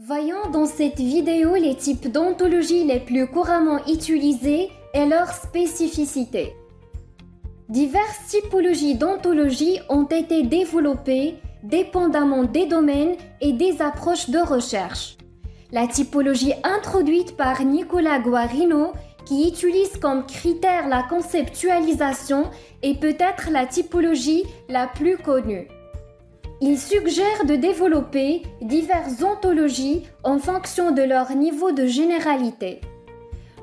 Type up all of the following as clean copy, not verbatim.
Voyons dans cette vidéo les types d'ontologie les plus couramment utilisés et leurs spécificités. Diverses typologies d'ontologie ont été développées dépendamment des domaines et des approches de recherche. La typologie introduite par Nicolas Guarino, qui utilise comme critère la conceptualisation, est peut-être la typologie la plus connue. Il suggère de développer diverses ontologies en fonction de leur niveau de généralité.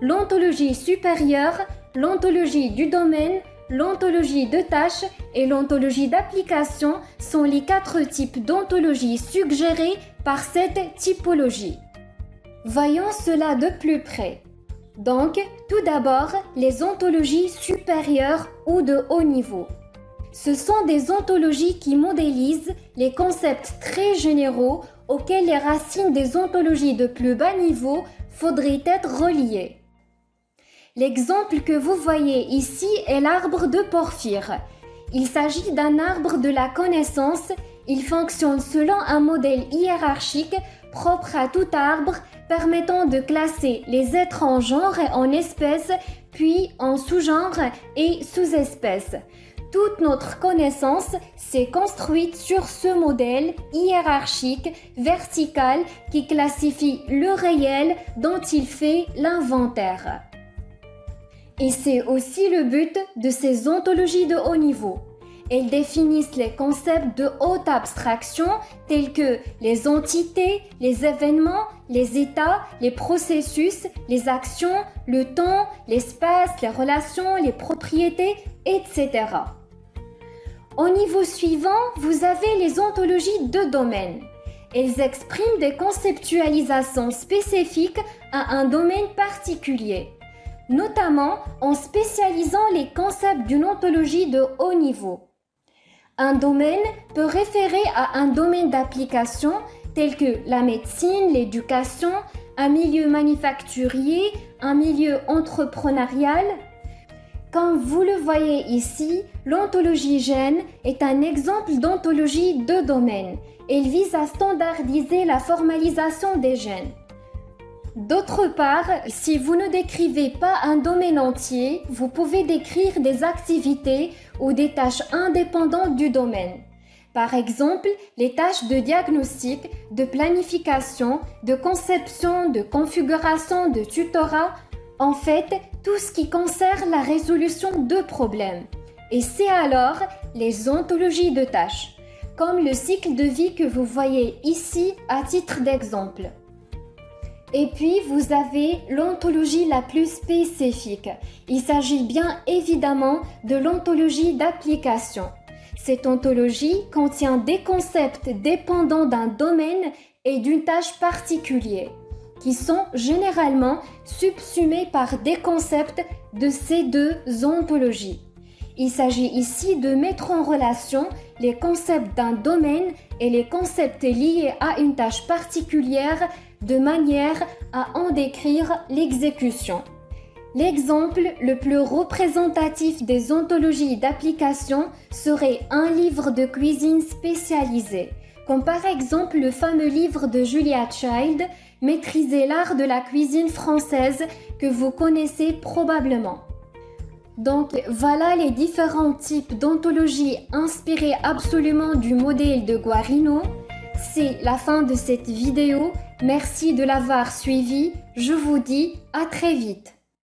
L'ontologie supérieure, l'ontologie du domaine, l'ontologie de tâche et l'ontologie d'application sont les 4 types d'ontologie suggérés par cette typologie. Voyons cela de plus près. Donc, tout d'abord, les ontologies supérieures ou de haut niveau. Ce sont des ontologies qui modélisent les concepts très généraux auxquels les racines des ontologies de plus bas niveau faudrait être reliées. L'exemple que vous voyez ici est l'arbre de Porphyre. Il s'agit d'un arbre de la connaissance. Il fonctionne selon un modèle hiérarchique propre à tout arbre, permettant de classer les êtres en genre et en espèces, puis en sous-genres et sous-espèces. Toute notre connaissance s'est construite sur ce modèle hiérarchique, vertical, qui classifie le réel dont il fait l'inventaire. Et c'est aussi le but de ces ontologies de haut niveau. Elles définissent les concepts de haute abstraction tels que les entités, les événements, les états, les processus, les actions, le temps, l'espace, les relations, les propriétés, etc. Au niveau suivant, vous avez les ontologies de domaine. Elles expriment des conceptualisations spécifiques à un domaine particulier, notamment en spécialisant les concepts d'une ontologie de haut niveau. Un domaine peut référer à un domaine d'application tel que la médecine, l'éducation, un milieu manufacturier, un milieu entrepreneurial. Comme vous le voyez ici, l'ontologie gène est un exemple d'ontologie de domaine. Elle vise à standardiser la formalisation des gènes. D'autre part, si vous ne décrivez pas un domaine entier, vous pouvez décrire des activités ou des tâches indépendantes du domaine. Par exemple, les tâches de diagnostic, de planification, de conception, de configuration, de tutorat, en fait, tout ce qui concerne la résolution de problèmes. Et c'est alors les ontologies de tâches, comme le cycle de vie que vous voyez ici à titre d'exemple. Et puis, vous avez l'ontologie la plus spécifique. Il s'agit bien évidemment de l'ontologie d'application. Cette ontologie contient des concepts dépendants d'un domaine et d'une tâche particulière, qui sont généralement subsumés par des concepts de ces deux ontologies. Il s'agit ici de mettre en relation les concepts d'un domaine et les concepts liés à une tâche particulière de manière à en décrire l'exécution. L'exemple le plus représentatif des ontologies d'application serait un livre de cuisine spécialisé, comme par exemple le fameux livre de Julia Child, Maîtriser l'art de la cuisine française, que vous connaissez probablement. Donc voilà les différents types d'ontologie inspirés absolument du modèle de Guarino. C'est la fin de cette vidéo. Merci de l'avoir suivi. Je vous dis à très vite.